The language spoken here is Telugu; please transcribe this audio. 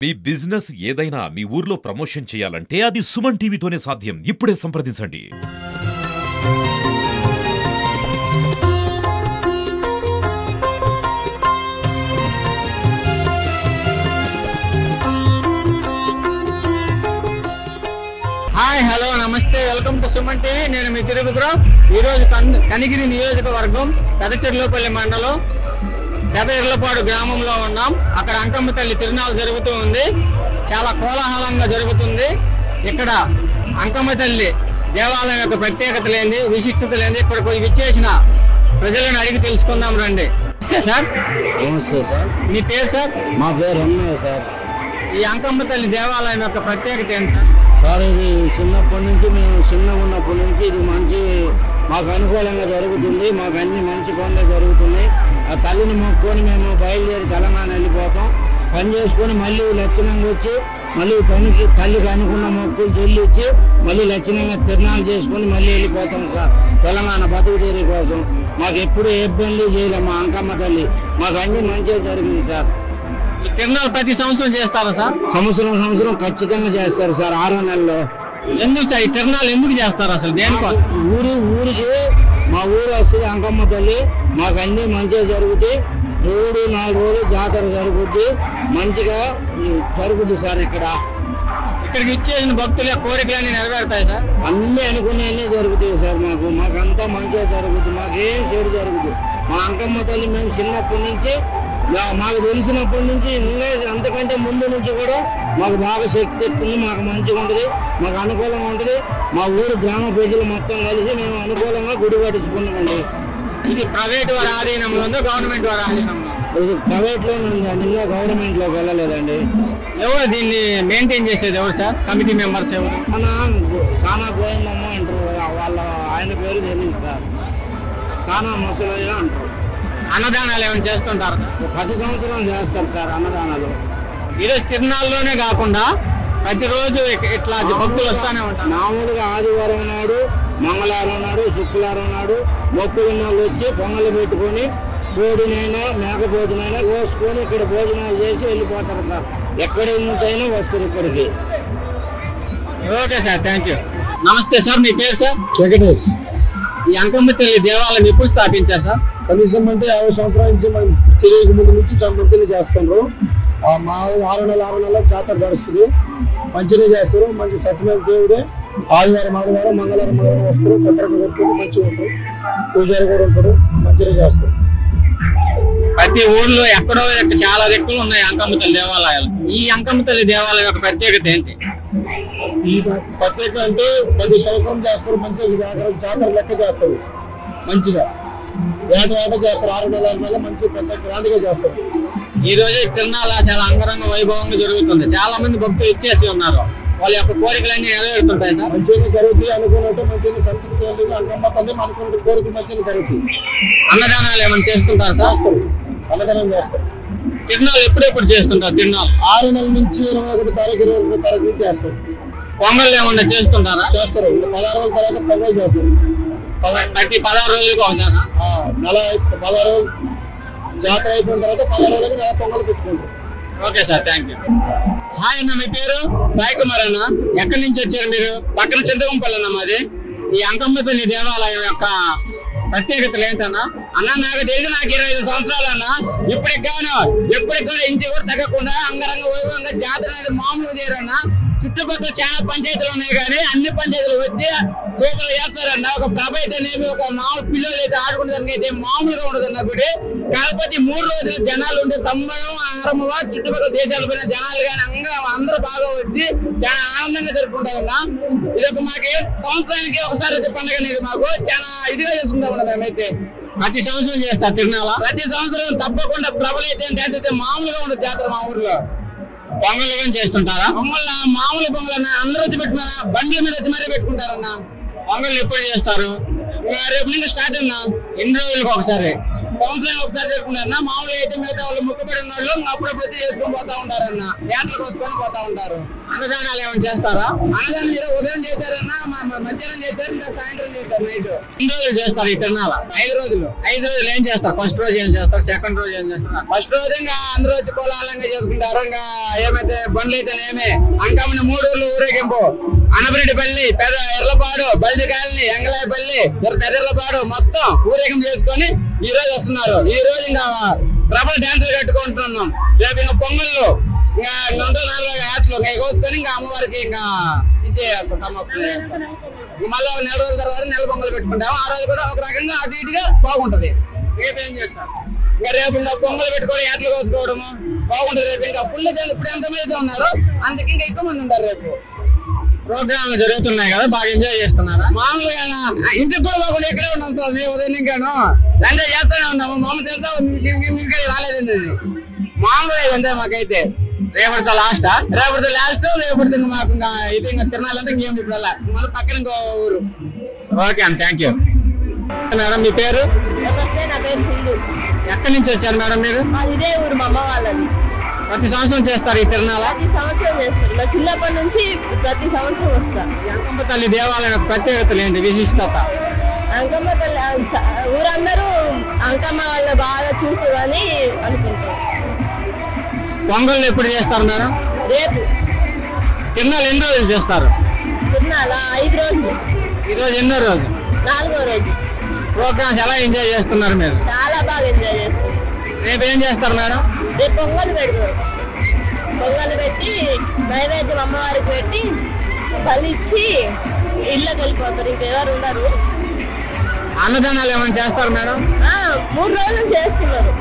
మీ బిజినెస్ ఏదైనా మీ ఊర్లో ప్రమోషన్ చేయాలంటే అది సుమన్ టీవీతోనే సాధ్యం. ఇప్పుడే సంప్రదించండి. హాయ్ హలో నమస్తే, వెల్కమ్ టు సుమన్ టీవీ. నేను మీ తిరుపతిరావు. ఈరోజు కనిగిరి నియోజకవర్గం పెదచెర్లోపల్లి మండలం పెదఎర్లపాడు గ్రామంలో ఉన్నాం. అక్కడ అంకమ్మ తల్లి తిరునాళ్ళు జరుగుతూ ఉంది. చాలా కోలాహలంగా జరుగుతుంది. ఇక్కడ అంకమ్మ తల్లి దేవాలయం యొక్క ప్రత్యేకత లేని, విశిష్టత లేని ఇక్కడ విచ్చేసిన ప్రజలను అడిగి తెలుసుకుందాం రండి. నమస్తే సార్. నమస్తే సార్. మీ పేరు సార్? మా పేరు రమణయ్య సార్. ఈ అంకమ్మ తల్లి దేవాలయం యొక్క ప్రత్యేకత ఏంటి సార్? సార్, ఇది చిన్నప్పటి నుంచి మేము చిన్నగా ఉన్నప్పటి నుంచి ఇది మంచి మాకు అనుకూలంగా జరుగుతుంది. మాకు అన్ని మంచి పనులే జరుగుతున్నాయి. ఆ తల్లిని మొక్కుకొని మేము బయలుదేరి తెలంగాణ వెళ్ళిపోతాం. పని చేసుకొని మళ్ళీ లక్షణంగా వచ్చి మళ్ళీ పనికి తల్లికి అనుకున్న మొక్కులు చెల్లించి మళ్ళీ లక్షణంగా తిరునాళ్ళు చేసుకొని మళ్ళీ వెళ్ళిపోతాం సార్. తెలంగాణ బతుకు తీరి కోసం మాకు ఎప్పుడు ఏ ఇబ్బంది చేయలేము. మా అంకమ్మ తల్లి మాకు అన్ని మంచిగా జరిగింది సార్. ఈ తిరునాళ్ళు ప్రతి సంవత్సరం చేస్తారా సార్? సంవత్సరం ఖచ్చితంగా చేస్తారు సార్. 6వ నెలలో. ఎందుకు సార్ ఈ తిరునాళ్ళు ఎందుకు చేస్తారు అసలు? దేనికోసం? ఊరికి మా ఊరు వస్తుంది అంకమ్మ తల్లి. మాకు అన్ని మంచిగా జరుగుతాయి. 3-4 రోజులు జాతర జరుగుద్ది. మంచిగా జరుగుద్ది సార్. ఇక్కడికి ఇచ్చేసిన భక్తుల కోరికలన్నీ నెరవేరుతాయి సార్? అన్ని అనుకునేవన్నీ జరుగుతాయి సార్. మాకంతా మంచిగా జరుగుతుంది. మాకేం చెడు జరుగుతుంది. మా అంకమ్మ తల్లి మేము చిన్నప్పటి నుంచి మాకు తెలిసినప్పటి నుంచి ఇంకా అంతకంటే ముందు నుంచి కూడా మాకు బాగా శక్తి ఎక్కుంది. మాకు మంచిగా ఉంటుంది. మాకు అనుకూలంగా ఉంటుంది. మా ఊరు గ్రామ ప్రజలు మొత్తం కలిసి మేము అనుకూలంగా గుడి కట్టించుకున్నామండి. ఇది ప్రైవేట్ వారి ఆధీనంలో ఉందో గవర్నమెంట్ వారి ఆధీనంలో? ఇది ప్రైవేట్లోనే ఉంది. ఇంకా గవర్నమెంట్లోకి వెళ్ళలేదండి. ఎవరు దీన్ని మెయింటైన్ చేసేది? ఎవరు సార్? కమిటీ మెంబర్స్ ఎవరు? సానా గోయమ్మ అంటారు. ఆయన పేరు తెలియదు సార్. సానా ముసలయ్య అంటారు. అన్నదానాలు ఏమైనా చేస్తుంటారు? ప్రతి సంవత్సరం చేస్తారు సార్ అన్నదానాలు. ఈరోజు తిరునాళ్ళలోనే కాకుండా ప్రతిరోజు ఇట్లా భక్తులు వస్తానే ఉంటారు. మామూలుగా ఆదివారం నాడు, మంగళవారం నాడు, శుక్రవారం నాడు మొక్కున్న వాళ్ళు వచ్చి పొంగలు పెట్టుకొని కోడినైనా మేకపోతునైనా కోసుకొని ఇక్కడ భోజనాలు చేసి వెళ్ళిపోతారు సార్. ఎక్కడి నుంచి అయినా వస్తారు ఇక్కడికి. Okay sir, thank you. నమస్తే సార్. మీ పేరు సార్? వెంకటేష్. ఈ అంకమ్మ తల్లి దేవాలయం ఎప్పుడు స్థాపించారు సార్? కనీసం అంటే 50 సంవత్సరాల నుంచి మనం తెలియక ముందు నుంచి మంచిగా చేస్తున్నారు. మా 6 నెలల జాతర నడుస్తుంది. మంచిగా చేస్తారు. మంచి సత్యమైన దేవుడే. ఆదివారం మంగళవారం వస్తారు. కొట్టరకు కొట్టుకుని మంచిగా ఉంటారు. పూజారి కూడా ఉంటాడు. మంచిగా చేస్తారు. ప్రతి ఊర్లో ఎక్కడో చాలా దిక్కులు ఉన్నాయి అంకమ్మ తల్లి దేవాలయాలు. ఈ అంకమ్మ తల్లి దేవాలయం యొక్క ప్రత్యేకత ఏంటి? ఈ ప్రత్యేకత అంటే 10 సంవత్సరం చేస్తారు. మంచిగా జాతర లెక్క చేస్తారు. మంచిగా ఏట చేస్తారు. 6 నెలల మంచి పెద్ద గ్రాండ్గా చేస్తారు. ఈ రోజు తిరునాళ్ళ చాలా అంగరంగ వైభవంగా జరుగుతుంది. చాలా మంది భక్తులు ఇచ్చేసి ఉన్నారు. వాళ్ళ యొక్క కోరికలన్నీ నెరవేరుతుంటాయి సార్? మంచిగా జరుగుతాయి. అనుకున్నట్టు మంచిగా సంతృప్తి అంకమ్మ తల్లి అనుకున్నట్టు కోరికలు మంచిగా జరుగుతాయి. అన్నదానాలు ఏమైనా చేస్తుంటారు సార్? అన్నదానం చేస్తారు. తిరునాళ్ళు ఎప్పుడెప్పుడు చేస్తుంటారు? తిరునాళ్ళు 6 నెలల నుంచి 21 తారీఖు 22 తారీఖు నుంచి చేస్తారు. పొంగల్ ఏమన్నా చేస్తుంటారా? చేస్తారు. 16 రోజుల తర్వాత పొంగల్ చేస్తారు. ప్రతి 16 రోజులకు ఒకసారి నెల 16 రోజులు జాతర అయిపోయిన తర్వాత 16 రోజులకు నెల పొంగల్ పెట్టుకుంటారు. Okay sir, thank you. Hi అన్న, మీ పేరు? సాయి కుమార్ అన్న. ఎక్కడి నుంచి వచ్చారు మీరు? పక్కన చింతకుంపల్లి అన్న మాది. ఈ అంకమ్మ తల్లి దేవాలయం యొక్క ప్రత్యేకతలు ఏంటన్నా? అన్న నాకు తెలిసి నాకు 25 సంవత్సరాలు అన్న. ఇప్పటికి గాను ఇంటి కూడా తగ్గకుండా అంగరంగ వైభవంగా జాతర అనేది మామూలుగా చేయరన్నా. చుట్టుపక్కల చాలా పంచాయతీలు ఉన్నాయి కానీ అన్ని పంచాయతీలు వచ్చి సూపర్ చేస్తారన్న. ఒక ప్రభ అయితేనేమి, ఒక మామూలు పిల్లలు అయితే ఆడుకునేదానికి అయితే మామూలుగా ఉండదు అన్న గుడి. కాకపోతే 3 రోజులు జనాలు ఉండే సంబరం ఆరంభంగా చుట్టుపక్కల దేశాలు పోయిన జనాలు కానీ అందరూ బాగా వచ్చి చాలా ఆనందంగా జరుపుకుంటామన్నా. ఇది ఒక మాకు సంవత్సరానికి ఒకసారి వచ్చే పండుగ అనేది మాకు చాలా ఇదిగా చేసుకుంటామన్నా. మేమైతే ప్రతి సంవత్సరం చేస్తారు తిరునాళ్ళ. ప్రతి సంవత్సరం తప్పకుండా ప్రభలైతే అయితే మామూలుగా ఉండదు జాతర మా ఊర్లో. పొంగల్ చేస్తుంటారా? పొంగల్ మామూలు పొంగల్ అందరూ వచ్చి పెట్టుకున్నారా? బండ్ల మీద వచ్చి మరీ పెట్టుకుంటారన్నా. పొంగల్ ఎప్పుడు చేస్తారు? రేపు నుంచి స్టార్ట్ అన్నా. ఎన్ని రోజులకు ఒకసారి? సంవత్సరం ఒకసారి జరుపుకుంటారన్న. మామూలుగా అయితే మిగతా వాళ్ళు మొక్కుబడి ఉన్న వాళ్ళు అప్పుడప్పుడు చేసుకొని పోతా ఉంటారన్న. ఏటలు కోసుకొని పోతా ఉంటారు. అన్నదానాలు ఏమైనా చేస్తారా? అన్నదానం మీరు ఉదయం చేశారన్న, మధ్యాహ్నం చేశారు, ఇంకా సాయంత్రం చేశారు, నైట్. ఎన్ని రోజులు చేస్తారు ఈ తిరణాల? 5 రోజులు. 5 రోజులు ఏం చేస్తారు? ఫస్ట్ రోజు ఏం చేస్తారు? సెకండ్ రోజు ఏం చేస్తారు? ఫస్ట్ రోజు ఇంకా అందరూ వచ్చి కోలాహలంగా చేసుకుంటారు. ఇంకా ఏమైతే బండ్లు అయితేనేమి అంకమ్మని 3 ఊర్లు ఊరేగింపు. అనపరెడ్డిపల్లి, పెద్ద ఎర్లపాడు, బల్ది కాలనీ, ఎంగలాయపల్లి, పెద్దెర్లపాడు మొత్తం ఊరేగింపు చేసుకొని ఈ రోజు వస్తున్నారు. ఈ రోజు ఇంకా ప్రబల డాన్సులు కట్టుకుంటున్నాం. రేపు ఇంకా పొంగళ్ళు, ఇంకా 4 ఆటలు ఇంకా కోసుకొని ఇంకా అమ్మవారికి ఇంకా ఇచ్చేస్తాం, సమాప్తం చేస్తాం. మళ్ళీ 4 రోజుల తర్వాత నెల పొంగలు పెట్టుకుంటాం. ఆ రోజు కూడా ఒక రకంగా అటు ఇటుగా బాగుంటది. రేపు ఏం చేస్తాం? ఇంకా రేపు ఇంకా పొంగలు పెట్టుకొని ఏటలు కోసుకోవడము బాగుంటది. రేపు ఇంకా ఫుల్ ఇప్పుడు ఎంతమంది ఉన్నారు అందుకే ఇంకా ఎక్కువ మంది ఉంటారు. రేపు ప్రోగ్రాంలు జరుగుతున్నాయి కదా, బాగా ఎంజాయ్ చేస్తున్నారా? మామూలుగా ఇంటికి కూడా బాగుండే ఇక్కడే ఉన్నాం సార్. మేము ఉదయం ఇంకాను ఎంజాయ్ చేస్తూనే ఉన్నాము. మామూలు తెలుసా ఇంకా రాలేదండి. మామూలుగా ఇదంతే మాకైతే. రేపటితో లాస్ట్, రేపటితో మాకు ఇంకా ఇది ఇంకా తిరణాలంటే ఇంకేం ఇప్పుడు మళ్ళీ పక్కన ఇంకో ఊరు. ఓకే అండి, థ్యాంక్ యూ. మేడం మీ పేరు? నమస్తే, నా పేరు సింధు. ఎక్కడి నుంచి వచ్చారు మేడం మీరు? ఇదే ఊరు మా అమ్మ వాళ్ళది. ప్రతి సంవత్సరం చేస్తారు ఈ తిరణాల? ప్రతి సంవత్సరం చేస్తారు. నా చిన్నప్పటి నుంచి ప్రతి సంవత్సరం వస్తా. అంకమ్మ తల్లి దేవాలయం ప్రత్యేకతలు ఏంటి, విశిష్టత? అంకమ్మ తల్లి ఊరందరూ అంకమ్మ వాళ్ళని బాగా చూస్తారని అనుకుంటారు. పొంగళ్ళు ఎప్పుడు చేస్తారు మేడం? రేపు. తిరణాలు ఎన్ని రోజులు చేస్తారు? తిరణాలా 5 రోజులు. ఈరోజు ఎన్నో రోజు? 4వ రోజు. ప్రోగ్రామ్స్ ఎలా ఎంజాయ్ చేస్తున్నారు మీరు? చాలా బాగా ఎంజాయ్ చేస్తారు. రేపు ఏం చేస్తారు మేడం? రేపు పొంగలు పెడతారు. పొంగలు పెట్టి నైవేద్యం అమ్మవారికి పెట్టి బలిచ్చి ఇళ్ళకి వెళ్ళిపోతారు. ఇంకెవరు ఉండరు. అన్నదానాలు ఏమైనా చేస్తారు మేడం? 3 రోజులు చేస్తున్నారు.